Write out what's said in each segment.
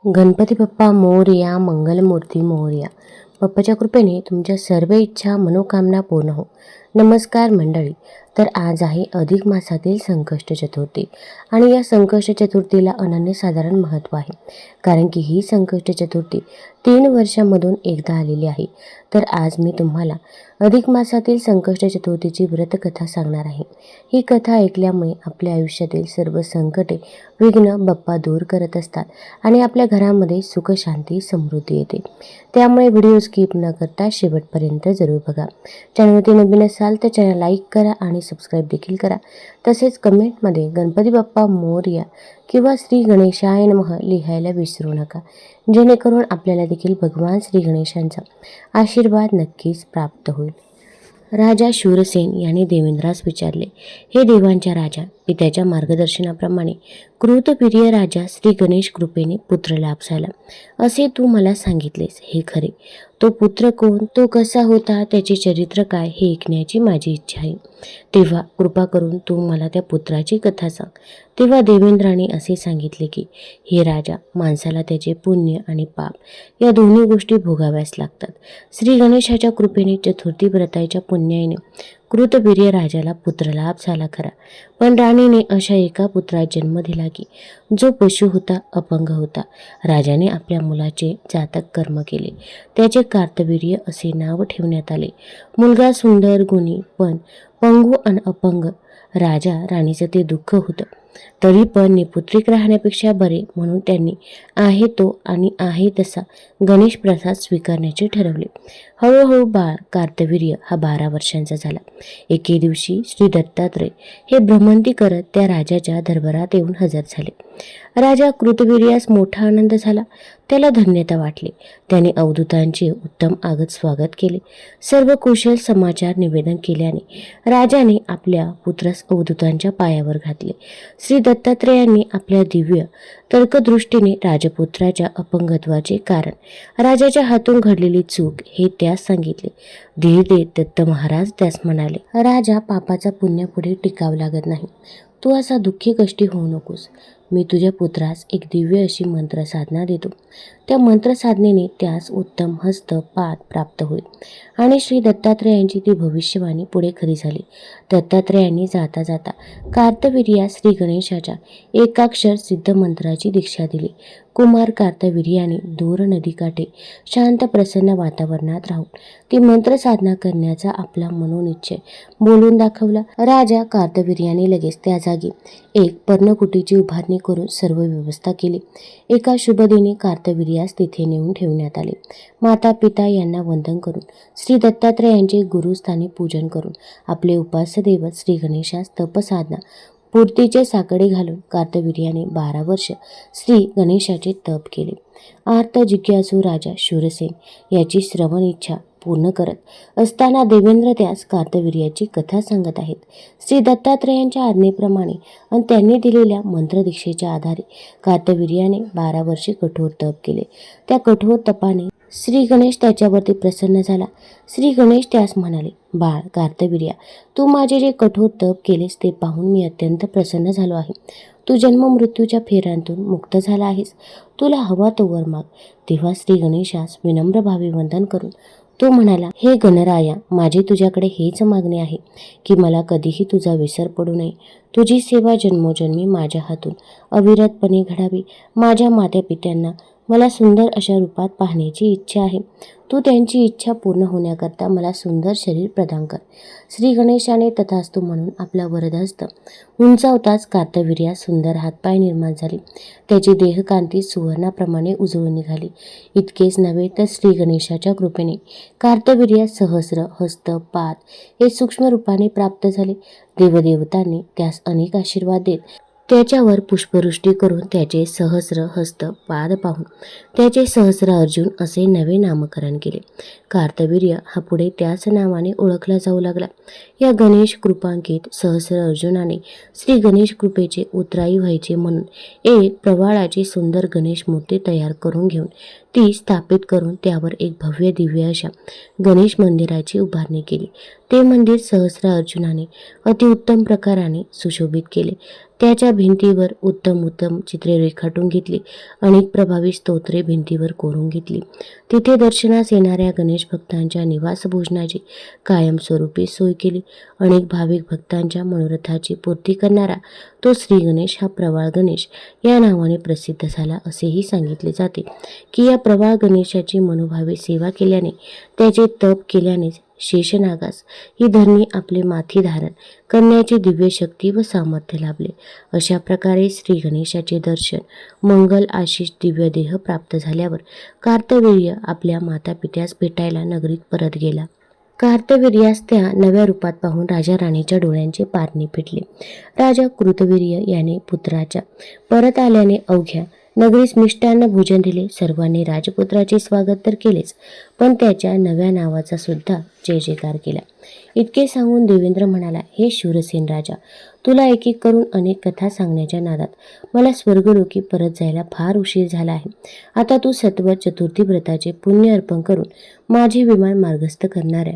गणपती बाप्पा मोरया, मंगलमूर्ती मोरया. बाप्पाच्या कृपेने तुमच्या सर्व इच्छा मनोकामना पूर्ण हो. नमस्कार मंडळी. तर आज आहे अधिक मासातील संकष्ट चतुर्थी आणि या संकष्ट चतुर्थीला अनन्यसाधारण महत्त्व आहे, कारण की ही संकष्ट चतुर्थी 3 वर्षांमधून एकदा आलेली आहे. तर आज मी तुम्हाला अधिक मासातील संकष्ट चतुर्थीची व्रतकथा सांगणार आहे. ही कथा ऐकल्यामुळे आपल्या आयुष्यातील सर्व संकटे, विघ्न बाप्पा दूर करत असतात आणि आपल्या घरामध्ये सुख, शांती, समृद्धी येते. त्यामुळे व्हिडिओ स्किप न करता शेवटपर्यंत जरूर बघा. चॅनलवरती नवीन असाल तर चॅनल लाईक करा आणि सबस्क्राईब देखील करा. तसेच कमेंटमध्ये गणपती बाप्पा मोरया किंवा श्री गणेशाय नमः लिहायला विसरू नका, जेणेकरून आपल्याला देखील भगवान श्री गणेशांचा आशीर्वाद नक्कीच प्राप्त होईल. राजा शूरसेन याने देवेंद्रास विचारले, हे देवांच्या राजा, पित्याच्या मार्गदर्शनाप्रमाणे कृतवीर्य राजा श्री गणेश कृपेने पुत्र लाभ झाला असे तू मला सांगितलेस, हे खरे? तो पुत्र कोण, तो कसा होता, त्याचे चरित्र काय, हे ऐकण्याची माझी इच्छा आहे. तेव्हा कृपा करून तू मला त्या पुत्राची कथा सांग. तेव्हा देवेंद्राने असे सांगितले की, हे राजा, माणसाला त्याचे पुण्य आणि पाप या दोन्ही गोष्टी भोगाव्यास लागतात. श्री गणेशाच्या कृपेने चतुर्थी व्रताच्या पुण्याने कृतवीर्य राजाला पुत्रलाभ झाला खरा, पण राणीने अशा एका पुत्रास जन्म दिला की जो पशु होता, अपंग होता. राजाने आपल्या मुलाचे जातक कर्म केले. त्याचे कार्तवीर्य असे नाव ठेवण्यात आले. मुलगा सुंदर, गुणी, पण पंगू आणि अपंग. राजा राणीचं ते दुःख होतं, तरी पण निपुत्रिक राहण्यापेक्षा बरे म्हणून त्यांनी आहे तो आणि आहे तसा गणेश प्रसाद स्वीकारण्याचे ठरवले. हळूहळू बाळ कार्तवीर्य हा 12 वर्षांचा झाला. एके दिवशी श्री दत्तात्रय हे भ्रमंती करत त्या राजाच्या दरबारात येऊन हजर झाले. राजा कृतवीर्यास मोठा आनंद झाला. त्याला धन्यता वाटली. त्याने अवधूतांचे उत्तम आगत स्वागत केले. सर्व कुशल समाचार निवेदन केल्याने राजाने आपल्या पुत्रास अवधूतांच्या पायावर घातले. श्री दत्तात्रयांनी आपल्या दिव्य तर्कदृष्टीने राजपुत्राच्या अपंगत्वाचे कारण, राजाच्या हातून घडलेली चूक हे त्यास सांगितले. धीर देत दत्त महाराज त्यास म्हणाले, राजा, पापाचा पुण्यापुढे टिकाव लागत नाही. तू असा दुःखी कष्टी होऊ नकोस. मी तुझ्या पुत्रास एक दिव्य अशी मंत्रसाधना देतो. त्या मंत्रसाधनेने त्यास उत्तम हस्त पाद प्राप्त होईल. आणि श्री दत्तात्रयांची ती भविष्यवाणी पुढे खरी झाली. दत्तात्रयांनी जाता जाता कार्तवीर्यास श्री गणेशाच्या एकाक्षर सिद्ध मंत्राची दीक्षा दिली. कुमार कार्तवीर्याने दूर नदीकाठी शांत प्रसन्न वातावरणात राहून ती मंत्रसाधना करण्याचा आपला मनोनिश्चय बोलून दाखवला. राजा कार्तवीर्याने लगेच त्या जागी एक पर्णकुटीची उभारणी करून सर्व व्यवस्था केली. एका शुभदिनी कार्तवीर्यास तिथे नेऊन ठेवण्यात आले. माता पिता यांना वंदन करून, श्री दत्तात्रयांचे गुरुस्थानी पूजन करून, आपले उपास्य दैवत श्री गणेशास तपसाधना पूर्तीचे साकडे घालून कार्तवीर्याने 12 वर्ष श्री गणेशाचे तप केले. आर्त जिज्ञासू राजा शूरसेन याची श्रवण इच्छा पूर्ण करत असताना देवेंद्र त्यास कार्तवीर्याची कथा सांगत आहेत. श्री दत्तात्रयांच्या आज्ञेप्रमाणे आणि त्यांनी दिलेल्या मंत्रदीक्षेच्या आधारे कार्तवीर्याने 12 वर्षे कठोर तप केले. त्या कठोर तपाने श्री गणेश त्याच्यावरती प्रसन्न झाला. श्री गणेश त्यास म्हणाले, बाळ कार्तवीर्या, तू माझे जे कठोर तप केलेस ते पाहून मी अत्यंत प्रसन्न झालो आहे. तू जन्म मृत्यूच्या फेऱ्यांतून मुक्त झाला आहेस. तुला हवा तो वर माग. तेव्हा श्री गणेशास विनम्र भावे वंदन करून तो म्हणाला, हे गणराया, माझी तुझ्याकडे हेच मागणे आहे की मला कधीही तुझा विसर पडू नये. तुझी सेवा जन्मोजन्मी माझ्या हातून अविरतपणे घडावी. माझ्या मात्या पित्यांना मला सुंदर अशा रूपात पाहण्याची इच्छा आहे. तू त्यांची इच्छा पूर्ण होण्याकरता मला सुंदर शरीर प्रदान कर. श्री गणेशाने तथास्तु म्हणून आपला वरदहस्त उंचावताच कार्तवीर्यास सुंदर हातपाय निर्माण झाले. त्याची देहकांती सुवर्णाप्रमाणे उजळून निघाली. इतकेच नव्हे तर श्री गणेशाच्या कृपेने कार्तवीर्यास सहस्र हस्त पाद हे सूक्ष्म रूपाने प्राप्त झाले. देवदेवतांनी त्यास अनेक आशीर्वाद देत त्याच्यावर पुष्पवृष्टी करून त्याचे सहस्र हस्त पाद पाहून त्याचे सहस्र अर्जुन असे नवे नामकरण केले. कार्तवीर्य हा पुढे त्याच नावाने ओळखला जाऊ लागला. या गणेश कृपांकित सहस्र अर्जुनाने श्री गणेश कृपेचे उत्तरायी व्हायचे म्हणून एक प्रवाळाची सुंदर गणेश मूर्ती तयार करून घेऊन ती स्थापित करून त्यावर एक भव्य दिव्य अशा गणेश मंदिराची उभारणी केली. ते मंदिर सहस्र अर्जुनाने अतिउत्तम प्रकाराने सुशोभित केले. त्याच्या भिंतीवर उत्तम उत्तम चित्रे रेखाटून घेतली. अनेक प्रभावी स्तोत्रे भिंतीवर कोरून घेतली. तिथे दर्शनास येणाऱ्या गणेश भक्तांच्या निवास भोजनाची कायमस्वरूपी सोय केली. अनेक भाविक भक्तांच्या मनोरथाची पूर्ती करणारा तो श्री गणेश हा प्रवाळ गणेश या नावाने प्रसिद्ध झाला. असेही सांगितले जाते की या प्रवाळ गणेशाची मनोभावे सेवा केल्याने, त्याचे तप केल्यानेच शेषनागास ही धरणी आपले माथी धारण करण्याची दिव्य शक्ती व सामर्थ्य लाभले. अशा प्रकारे श्री गणेशाचे दर्शन, मंगल आशिष दिव्य देह प्राप्त झाल्यावर कार्तवीर्य आपल्या माता पित्यास भेटायला नगरीत परत गेला. कार्तवीर्यास त्या नव्या रूपात पाहून राजा राणीच्या डोळ्यांचे पारणे फिटले. राजा कृतवीर्य याने पुत्राच्या परत आल्याने अवघ्या नगरीस मिष्टान्न भोजन दिले. सर्वांनी राजपुत्राचे स्वागत तर केलेच, पण त्याच्या नव्या नावाचा सुद्धा जय जयकार केला. इतके सांगून देवेंद्र म्हणाला, हे शूरसेन राजा, तुला एक एक करून अनेक कथा सांगण्याच्या नादात मला स्वर्गलोकी परत जायला फार उशीर झाला आहे. आता तू सत्वर चतुर्थी व्रताचे पुण्य अर्पण करून माझे विमान मार्गस्थ करणाऱ्या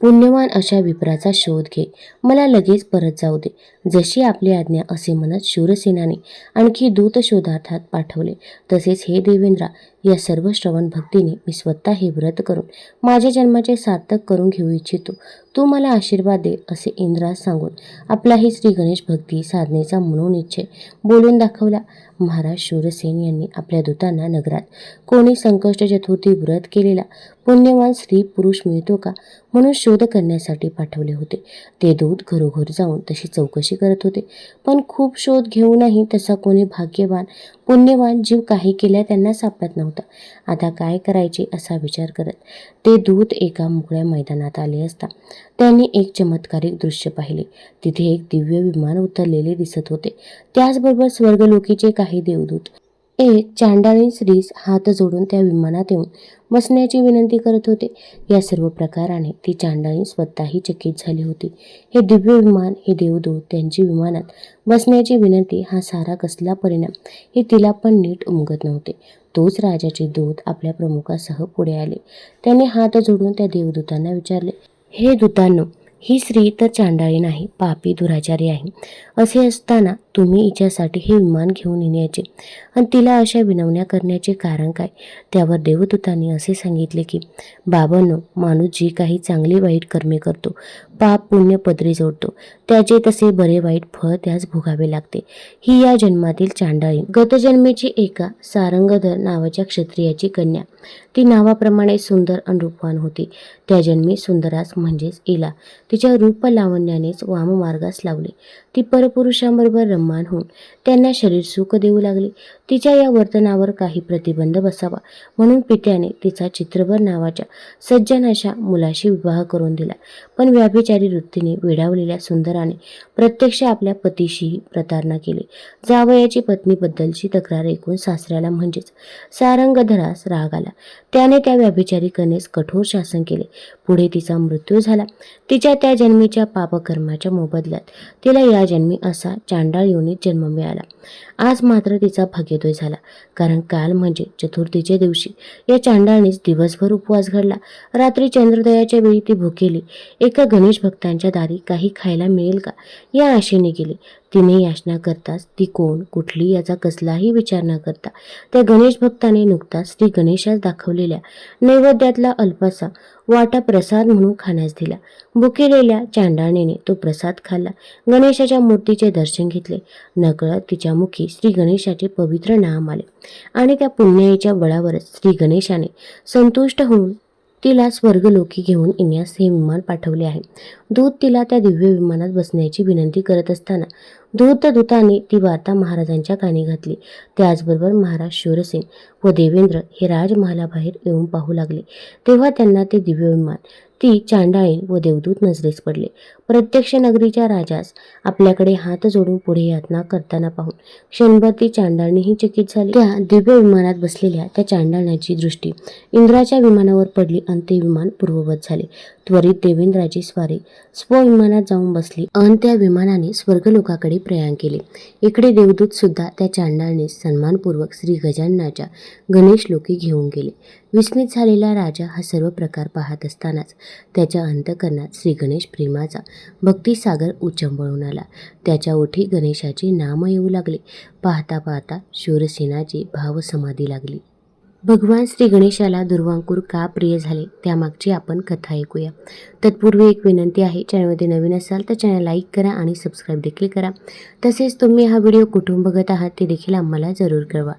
पुण्यवान अशा विप्राचा शोध घे. मला लगेच परत जाऊ दे. जशी आपली आज्ञा असे म्हणत शूरसेनाने आणखी दूत शोधार्थात पाठवले. तसेच हे देवेंद्रा, या सर्व श्रवण भक्तीने मी स्वतः हे व्रत करून माझ्या जन्माचे सार्थक करून घेऊ इच्छितो. तू मला आशीर्वाद दे, असे इंद्रास सांगून आपलाही श्री गणेश भक्ती साधनेचा मनोनिश्चय बोलून दाखवला. महाराज शूरसेन यांनी आपल्या दूतांना नगरात कोणी संकष्ट चतुर्थी व्रत केलेला पुण्यवान स्त्री पुरुष मिळतो का म्हणून शोध करण्यासाठी पाठवले होते. ते दूत घरोघर जाऊन तशी चौकशी करत होते, पण खूप शोध घेऊनही तसा कोणी भाग्यवान पुण्यवान जीव काही केल्या त्यांना सापडत नव्हता. आता काय करायचे असा विचार करत ते दूत एका मोकळ्या मैदानात आले असता त्यांनी एक चमत्कारिक दृश्य पाहिले. तिथे एक दिव्य विमान उतरलेले दिसत होते. त्याचबरोबर स्वर्गलोकीचे काही देवदूत एक चांडाळी स्त्रीस हात जोडून त्या विमानात येऊन बसण्याची विनंती करत होते. या सर्व प्रकाराने ती चांडाळी स्वतःही चकित झाली होती. हे दिव्य विमान, हे देवदूत, त्यांची विमानात बसण्याची विनंती, हा सारा कसला परिणाम हे तिला पण नीट उमगत नव्हते. तोच राजाचे दूत आपल्या प्रमुखासह पुढे आले. त्याने हात जोडून त्या देवदूतांना विचारले, हे दूतांनो, ही स्त्री तर चांडाळी नाही, पापी दुराचारी आहे. असे असताना तुम्ही हिच्यासाठी हे विमान घेऊन येण्याचे आणि तिला अशा विनवण्या करण्याचे कारण काय? त्यावर देवदूतांनी असे सांगितले की, बाबांनो, माणूस जी काही चांगली वाईट कर्मे करतो, पाप पुण्य पदरी जोडतो, त्याचे तसे बरे वाईट फळ त्यास भोगावे लागते. ही या जन्मातील चांडाळी गतजन्मेची एका सारंगधर नावाच्या क्षत्रियाची कन्या. ती नावाप्रमाणे सुंदर आणि रूपवान होती. त्या जन्मी सुंदरास म्हणजेच इला तिच्या रूप लावण्यानेच वाममार्गास लावले. ती परपुरुषांबरोबर रम्मान होऊन त्यांना शरीर सुख देऊ लागली. तिच्या या वर्तनावर काही प्रतिबंध बसावा म्हणून पित्याने तिचा चित्रभर नावाच्या सज्जनाच्या मुलाशी विवाह करून दिला. पण व्याभिचारी वृत्तीने वेडावलेल्या सुंदराने प्रत्यक्ष आपल्या पतीशीही प्रतारणा केली. जावयाची पत्नीबद्दलची तक्रार ऐकून सासऱ्याला म्हणजेच सारंगधरास राग आला. त्याने त्या व्याभिचारी कन्येस कठोर शासन केले. पुढे तिचा मृत्यू झाला. तिच्या त्या जन्मीच्या पापकर्माच्या मोबदल्यात तिला या जन्मी असा चांडाळ योनीत जन्म मिळाला. आज मात्र तिचा भाग्योदय झाला, कारण काल म्हणजे चतुर्थीच्या दिवशी या चांडाळीस दिवसभर उपवास घडला. रात्री चंद्रोदयाच्या वेळी ती भुकेली एका गणेश भक्तांच्या दारी काही खायला मिळेल का या आशेने गेली. तिने याचना करताच ती कोण कुठली याचा कसलाही विचार न करता त्या गणेश भक्ताने नुकताच श्री गणेशास दाखवलेल्या नैवेद्यातला अल्पासा वाटा प्रसाद म्हणून खाण्यास दिला. भुकेलेल्या चांडाळीने तो प्रसाद खाल्ला. गणेशाच्या मूर्तीचे दर्शन घेतले. नकळत तिच्या मुखी श्री गणेशाचे पवित्र नाम आले आणि त्या पुण्याईच्या बळावरच श्री गणेशाने संतुष्ट होऊन तिला स्वर्गलोकी घेऊन येण्यास हे विमान पाठवले आहे. दूत तिला त्या दिव्य विमानात बसण्याची विनंती करत असताना दूताने ती वार्ता महाराजांच्या कानी घातली. त्याचबरोबर महाराज शूरसेन व देवेंद्र हे राजमहालाबाहेर येऊन पाहू लागले. तेव्हा त्यांना ते दिव्य विमान, ती चांडाळी व देवदूत नजरेस पडले. प्रत्यक्ष नगरीच्या राजास आपल्याकडे हात जोडून पुढे यातना करताना पाहून क्षणभर ती चांडाळणीही चकित झाली. त्या दिव्य विमानात बसलेल्या त्या चांडाळण्याची दृष्टी इंद्राच्या विमानावर पडली आणि ते विमान पूर्ववत झाले. त्वरित देवेंद्राची स्वारी स्वविमानात जाऊन बसली अन त्या विमानाने स्वर्गलोकाकडे प्रयाण केले. इकडे देवदूत सुद्धा त्या चांडाळने सन्मानपूर्वक श्री गजाननाच्या गणेश लोकी घेऊन गेले. विस्मित झालेला राजा हा सर्व प्रकार पाहत असतानाच त्याच्या अंतःकरणात श्री गणेश प्रेमाचा भक्तिसागर उचंबळून आला. त्याच्या ओठी गणेशाचे नाम येऊ लागले. पाहता पाहता शूरसेनाची भावसमाधी लागली. भगवान श्री गणेशाला दुर्वांकूर का प्रिय झाले त्यामागची आपण कथा ऐकूया. तत्पूर्वी एक विनंती आहे, चॅनलमध्ये नवीन असाल तर चॅनल लाईक करा आणि सबस्क्राईब देखील करा. तसेच तुम्ही हा व्हिडिओ कुठून बघत आहात ते देखील आम्हाला जरूर कळवा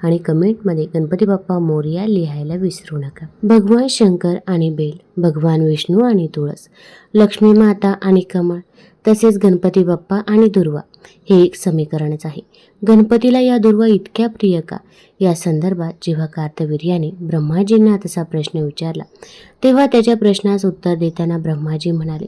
आणि कमेंटमध्ये गणपती बाप्पा मोरया लिहायला विसरू नका. भगवान शंकर आणि बेल, भगवान विष्णू आणि तुळस, लक्ष्मी माता आणि कमळ, तसेच गणपती बाप्पा आणि दुर्वा हे एक समीकरणच आहे. गणपतीला या दुर्वा इतक्या प्रिय का या संदर्भात जेव्हा कार्तवीर्याने ब्रह्माजींना तसा प्रश्न विचारला तेव्हा त्याच्या प्रश्नास उत्तर देताना ब्रह्माजी म्हणाले,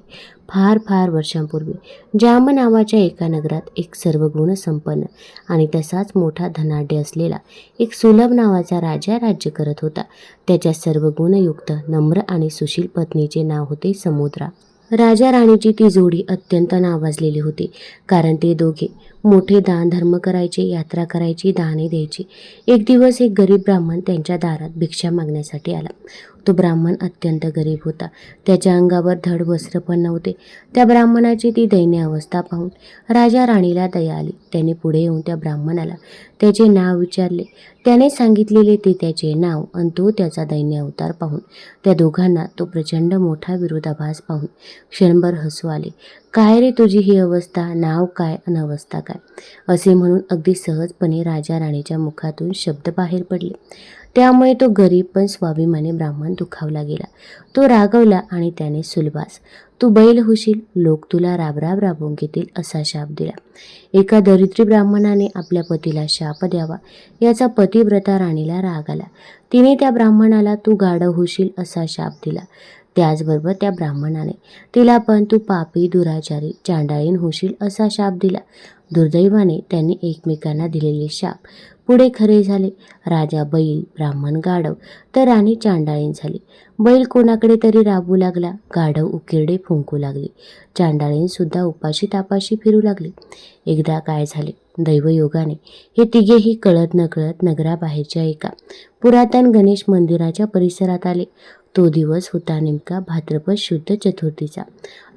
फार फार वर्षांपूर्वी जाम नावाच्या एका नगरात एक सर्वगुण संपन्न आणि तसाच मोठा धनाढ्य असलेला एक सुलभ नावाचा राजा राज्य करत होता. त्याच्या सर्वगुणयुक्त नम्र आणि सुशील पत्नीचे नाव होते समुद्रा. राजा राणीची ती जोडी अत्यंत नावाजलेली होती, कारण ते दोघे मोठे दान धर्म करायचे, यात्रा करायची, दाने द्यायची. एक दिवस एक गरीब ब्राह्मण त्यांच्या दारात भिक्षा मागण्यासाठी आला. तो ब्राह्मण अत्यंत गरीब होता. त्याच्या अंगावर धड वस्त्र पण नव्हते. त्या ब्राह्मणाची ती दयनीय अवस्था पाहून राजा राणीला दया आली. त्याने पुढे येऊन त्या ब्राह्मणाला त्याचे नाव विचारले. त्याने सांगितलेले ते त्याचे नाव आणि तो त्याचा दैन्य अवतार पाहून त्या दोघांना तो प्रचंड मोठा विरोधाभास पाहून क्षणभर हसू आले. काय रे तुझी ही अवस्था, नाव काय अन अवस्था काय, असे म्हणून अगदी सहजपणे राजा राणीच्या मुखातून शब्द बाहेर पडले. त्यामुळे तो गरीब पण स्वाभिमानी ब्राह्मण दुखावला गेला. तो रागवला आणि त्याने सुलभास तू बैल होशील, लोक तुला राबराब राबवून घेतील असा शाप दिला. एका दरिद्री ब्राह्मणाने आपल्या पतीला शाप द्यावा याचा पतिव्रता राणीला राग आला. तिने त्या ब्राह्मणाला तू गाढव होशील असा शाप दिला. त्याचबरोबर त्या ब्राह्मणाने तिला पण तू पापी, दुराचारी, चांडाळीण होशील असा शाप दिला. दुर्दैवाने त्यांनी एकमेकांना दिलेले शाप पुढे खरे झाले. राजा बैल, ब्राह्मण गाढव तर राणी चांडाळीण झाली. बैल कोणाकडे तरी राबू लागला, गाढव उकिरडे फुंकू लागली, चांडाळीण सुद्धा उपाशी तापाशी फिरू लागली. एकदा काय झाले, दैवयोगाने हे तिघेही कळत नकळत नगराबाहेरच्या एका पुरातन गणेश मंदिराच्या परिसरात आले. तो दिवस होता नेमका भाद्रपद शुद्ध चतुर्थीचा.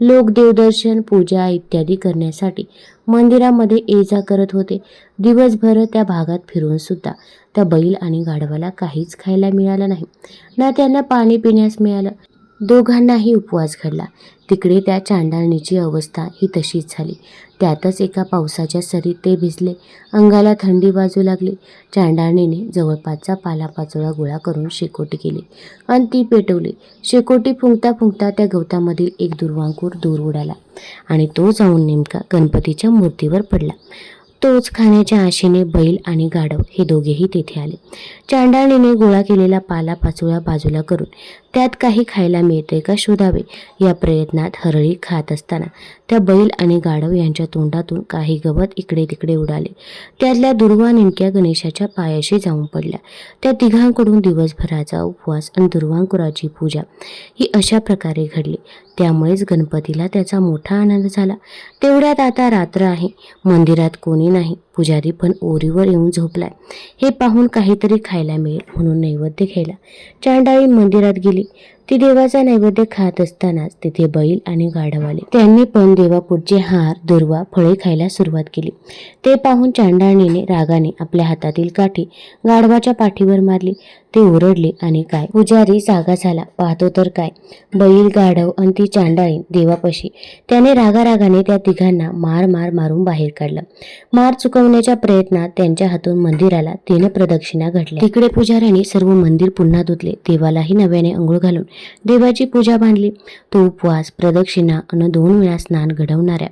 लोक देवदर्शन, पूजा इत्यादी करण्यासाठी मंदिरामध्ये ये जा करत होते. दिवसभर त्या भागात फिरून सुद्धा त्या बैल आणि गाढवाला काहीच खायला मिळालं नाही, ना त्यांना पाणी पिण्यास मिळालं. दोघांनाही उपवास घडला. तिकडे त्या चांडाळणीची अवस्था ही तशीच झाली. त्यातच एका पावसाच्या सरीत ते भिजले. अंगाला थंडी वाजू लागली. चांडाळणीने जवळपासचा पालापाचोळा गोळा करून शेकोटी केली आणि ती पेटवली. शेकोटी फुंकता फुंकता त्या गवतामधील एक दुर्वांकूर दूर उडाला आणि तो जाऊन नेमका गणपतीच्या मूर्तीवर पडला. तोच खाण्याच्या आशेने बैल आणि गाढव हे दोघेही तेथे आले. चांडाळणीने गोळा केलेला पालापाचोळा बाजूला करून त्यात काही खायला मिळते का शोधावे या प्रयत्नात हरळी खात असताना त्या बैल आणि गाढव यांच्या तोंडातून काही गवत इकडे तिकडे उडाले. त्यातल्या दुर्वा नेमक्या गणेशाच्या पायाशी जाऊन पडल्या. त्या तिघांकडून दिवसभराचा उपवास आणि दुर्वांकुराची पूजा ही अशा प्रकारे घडली. त्यामुळेच गणपतीला त्याचा मोठा आनंद झाला. तेवढ्यात आता रात्र आहे, मंदिरात कोणी नाही. पुजारी पण ओरीवर येऊन झोपलाय. हे पाहून काहीतरी खायला मिळेल म्हणून नैवेद्य घ्यायला चांडाळी मंदिरात गेली. ती देवाचा नैवेद्य खात असतानाच तिथे बैल आणि गाढव आले. त्यांनी पण देवापुढचे हार, दुर्वा, फळे खायला सुरुवात केली. ते पाहून चांडाळणीने रागाने आपल्या हातातील काठी गाढवाच्या पाठीवर मारली. ते ओरडले आणि काय पुजारी जागा झाला. पाहतो तर काय, बैल, गाढव आणि ती चांडाळीण देवापाशी. त्याने रागारागाने त्या तिघांना मार मार मारून बाहेर काढलं. मार चुकवण्याच्या प्रयत्नात त्यांच्या हातून मंदिराला 3 प्रदक्षिणा घडल्या. तिकडे पुजाऱ्यांनी सर्व मंदिर पुन्हा धुतले. देवालाही नव्याने अंघोळ घालून देवाची पूजा बांधली. तो उपवास, प्रदक्षिणा आणि 2 वेळा स्नान घडवणाऱ्या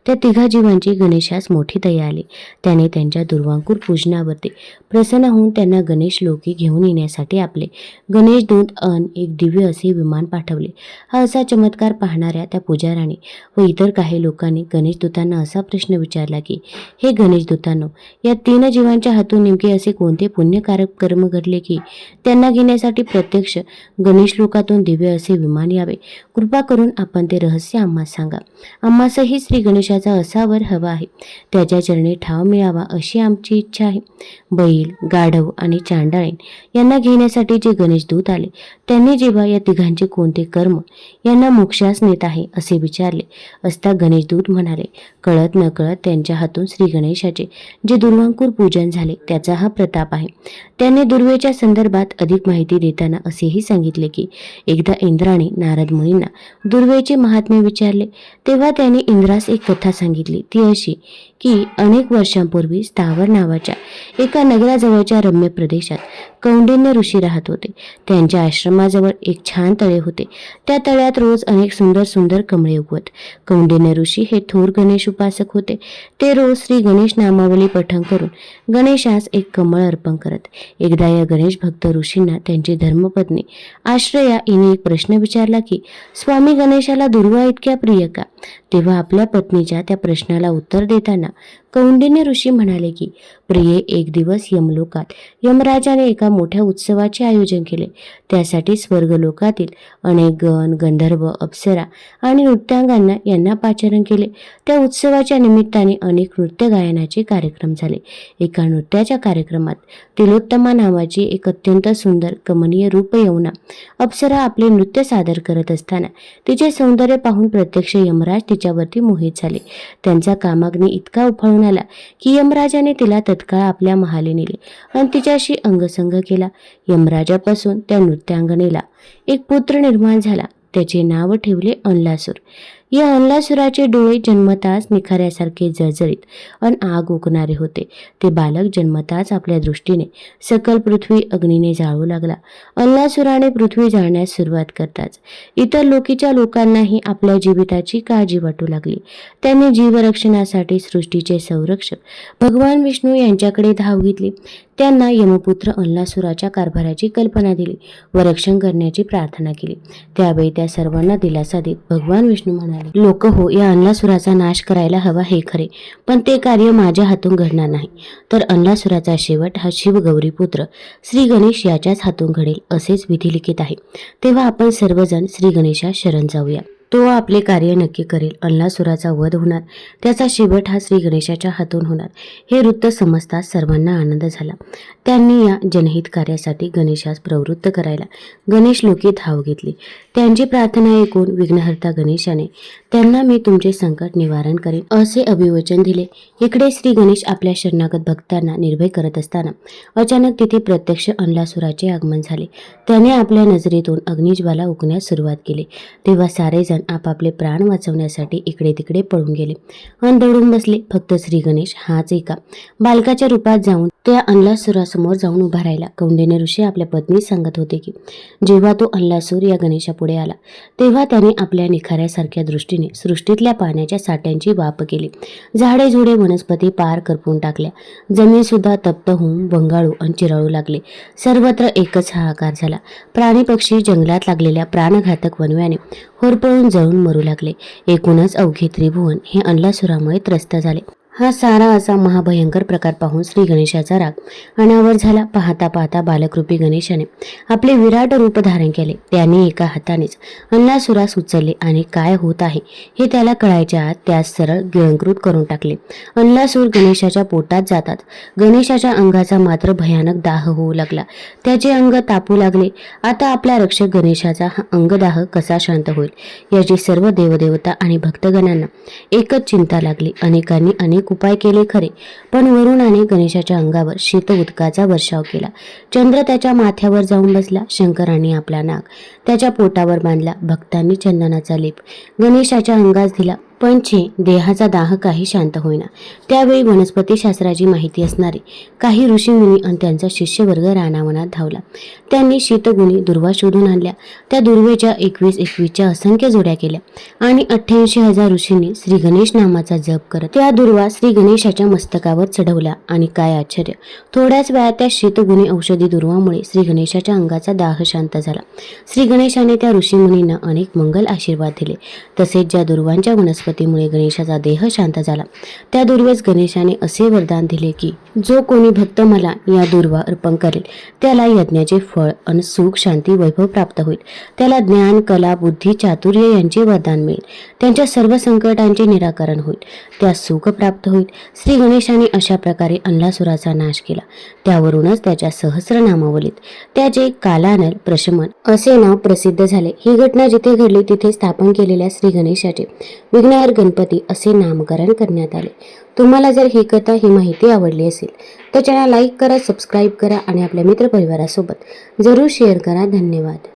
त्या तिघा जीवांची गणेशास मोठी दया आली. त्याने त्यांच्या दुर्वांकूर पूजनावरती प्रसन्न होऊन त्यांना गणेश लोकी घेऊन येण्यासाठी आपले गणेश दूत एक दिव्य असे विमान पाठवले. हा असा चमत्कार पाहणाऱ्या त्या पुजाऱ्याने व इतर काही लोकांनी गणेश दूतांना असा प्रश्न विचारला की, हे गणेश दूतांनो, या 3 जीवांच्या हातून नेमके असे कोणते पुण्यकारक कर्म घडले की त्यांना घेण्यासाठी प्रत्यक्ष गणेश लोकातून आकाशातून दिव्य असे विमान यावे. कृपा करून आपण ते रहस्य आम्हास सांगा. आम्हासही श्री गणेशाचा असा वर हवा आहे. त्याच्या चरणी ठाव मिळावा अशी आमची इच्छा आहे. बैल, गाढव आणि चांडाळीण यांना घेण्यासाठी जे गणेश दूत आले त्यांनी जेव्हा या तिघांचे कोणते कर्म यांना मोक्षास नेत आहे असे विचारले असता गणेश दूत म्हणाले, कळत नकळत त्यांच्या हातून श्री गणेशाचे जे दुर्वांकूर पूजन झाले त्याचा हा प्रताप आहे. त्यांनी दुर्वेच्या संदर्भात अधिक माहिती देताना असेही सांगितले की एकदा इंद्राने नारद मुनींना दुर्वेचे महात्म्य विचारले तेव्हा त्यांनी इंद्रास एक कथा सांगितली. ती अशी की अनेक वर्षांपूर्वी स्थावर नावाच्या एका नगराजवळच्या रम्य प्रदेशात कौंडिन्य ऋषी राहत होते. त्यांच्या आश्रमाजवळ एक छान तळे होते. त्या तळ्यात रोज अनेक सुंदर सुंदर कमळे उगवत. कौंडिन्य ऋषी हे थोर गणेश उपासक होते. ते रोज श्री गणेश नामावली पठण करून गणेशास एक कमळ अर्पण करत. एकदा या गणेश भक्त ऋषींना त्यांची धर्मपत्नी आश्रया हिने एक प्रश्न विचारला की स्वामी गणेशाला दुर्वा इतक्या प्रिय का? तेव्हा आपल्या पत्नीच्या त्या प्रश्नाला उत्तर देताना कौंडिन्य ऋषी म्हणाले की प्रिये, एक दिवस यमलोकात यमराजाने एका मोठ्या उत्सवाचे आयोजन केले. त्यासाठी स्वर्गलोकातील अनेक गण, गंधर्व, अप्सरा आणि नृत्यांगांना यांना पाचारण केले. त्या उत्सवाच्या निमित्ताने अनेक नृत्य गायनाचे कार्यक्रम झाले. एका नृत्याच्या कार्यक्रमात तिलोत्तमा नावाची एक अत्यंत सुंदर कमनीय रूपयौवना अप्सरा आपले नृत्य सादर करत असताना तिचे सौंदर्य पाहून प्रत्यक्ष यमराज तिच्यावरती मोहित झाले. त्यांचा कामाग्नी इतका उफाळून आला की यमराजाने तिला तत्काळ आपल्या महाली नेले आणि तिच्याशी अंगसंग केला. यमराजापासून त्या नृत्यांगनेला एक पुत्र निर्माण झाला. त्याचे नाव ठेवले अनलासूर. या अनलासुराचे डोळे जन्मताच निखाऱ्यासारखे जळजळीत आणि आग ओकणारे होते. ते बालक जन्मताच आपल्या दृष्टीने सकल पृथ्वी अग्नीने जाळू लागला. अनलासुराने पृथ्वी जाळण्यास सुरुवात करताच इतर लोकीच्या लोकांनाही आपल्या जीविताची काळजी वाटू लागली. त्यांनी जीवरक्षणासाठी सृष्टीचे संरक्षक भगवान विष्णू यांच्याकडे धाव घेतली. त्यांना यमपुत्र अनलासुराच्या कारभाराची कल्पना दिली व रक्षण करण्याची प्रार्थना केली. त्यावेळी त्या सर्वांना दिलासा देत भगवान विष्णू म्हणाले, लोक हो, या अनलासुराचा नाश करायला हवा हे खरे, पण ते कार्य माझ्या हातून घडणार नाही. तर अनलासुराचा शेवट हा शिवगौरी पुत्र श्री गणेश याच्याच हातून घडेल असेच विधी लिखित आहे. तेव्हा आपण सर्वजण श्री गणेशा शरण जाऊया. तो आपले कार्य नक्की करेल. अनलासुराचा वध होणार, त्याचा शेवट हा श्री गणेशाच्या हातून होणार. हे वृत्त समजताच सर्वांना आनंद झाला. त्यांनी या जनहित कार्यासाठी गणेशास प्रवृत्त करायला गणेश लोकी धाव घेतली. त्यांची प्रार्थना ऐकून विघ्नहर्ता गणेशाने त्यांना मी तुमचे संकट निवारण करेन असे अभिवचन दिले. इकडे श्री गणेश आपल्या शरणागत भक्तांना निर्भय करत असताना अचानक तिथे प्रत्यक्ष अनलासुराचे आगमन झाले. त्याने आपल्या नजरेतून अग्निज्वाला उगण्यास सुरुवात केली. तेव्हा सारेजण आपापले प्राण वाचवण्यासाठी इकडे तिकडे पळून गेले आणि दडून बसले. फक्त श्री गणेश हाच एका बालकाच्या रूपात जाऊन त्या अनलासुरासमोर जाऊन उभा राहिला. कौंडिन्य ऋषी आपल्या पत्नीस सांगत होते की जेव्हा तो अनलासूर या गणेशापुढे आला तेव्हा त्याने आपल्या निखाऱ्यासारख्या दृष्टीने सृष्टीतल्या पाण्याच्या साठ्यांची वाप केली. झाडे झुडे वनस्पती पार करपून टाकल्या. जमीन सुद्धा तप्त होऊन बंगाळू आणि चिराळू लागले. सर्वत्र एकच हाहाकार झाला. प्राणी पक्षी जंगलात लागलेल्या प्राणघातक वणव्याने होरपळून जळून मरू लागले. एकूणच अवघे त्रिभुवन हे अनलासुरामुळे त्रस्त झाले. हा सारा असा महाभयंकर प्रकार पाहून श्री गणेशाचा राग अनावर झाला. पाहता पाहता बालकरूपी गणेशाने आपले विराट रूप धारण केले. त्याने एका हातानेच अनलासुरास उचलले आणि काय होत आहे हे त्याला कळायच्या आत त्यास सरळ गिळंकृत करून टाकले. अनलासूर गणेशाच्या पोटात जातात गणेशाच्या अंगाचा मात्र भयानक दाह होऊ लागला. त्याचे अंग तापू लागले. आता आपला रक्षक गणेशाचा हा अंगदाह कसा शांत होईल याची सर्व देवदेवता आणि भक्तगणांना एकच चिंता लागली. अनेकांनी अनेक उपाय केले खरे, पण वरुणाने गणेशाच्या अंगावर शीत उदकाचा वर्षाव केला. चंद्र त्याच्या माथ्यावर जाऊन बसला. शंकरांनी आपला नाग त्याच्या पोटावर बांधला. भक्तांनी चंदनाचा लेप गणेशाच्या अंगास दिला, पण देहाचा दाह काही शांत होईना. त्यावेळी वनस्पतीशास्त्राची माहिती असणारे काही ऋषीमुनी आणि त्यांचा शिष्यवर्ग रानावनात धावला. त्यांनी शीतगुणी दुर्वा शोधून आणल्या. त्या दुर्वेच्या 21 असंख्य जोड्या केल्या आणि 88,000 ऋषींनी श्री गणेश नामाचा जप करत त्या दुर्वा श्री गणेशाच्या मस्तकावर चढवल्या. आणि काय आश्चर्य, थोड्याच वेळात त्या शीतगुणी औषधी दुर्वामुळे श्री गणेशाच्या अंगाचा दाह शांत झाला. श्री गणेशाने त्या ऋषीमुनींना अनेक मंगल आशीर्वाद दिले. तसेच ज्या दुर्वांच्या वनस्पती वनस्पतीमुळे गणेशाचा देह शांत झाला. त्या दुर्वेळेस गणेशाने असे वरदान दिले की जो कोणी भक्त मला या दुर्वा अर्पण करेल त्याला यज्ञाचे फळ आणि सुख शांती वैभव प्राप्त होईल. त्याला ज्ञान कला बुद्धी चातुर्य यांचे वरदान मिळेल. त्यांच्या सर्व संकटांचे निराकरण होईल. त्यास सुख प्राप्त होईल. श्री गणेशाने अशा प्रकारे अंलासुराचा नाश केला. त्यावरूनच त्याच्या सहस्रनामावलीत त्याचे कालानल प्रशमन असे नाव प्रसिद्ध झाले. ही घटना जिथे घडली तिथे स्थापन केलेल्या श्री गणेशाचे विघ्नहर गणपती असे नामकरण करण्यात आले. तुम्हाला जर ही कथा ही माहिती आवडली असेल तर चॅनल लाईक करा, सबस्क्राईब करा आणि आपल्या मित्रपरिवारासोबत जरूर शेअर करा. धन्यवाद.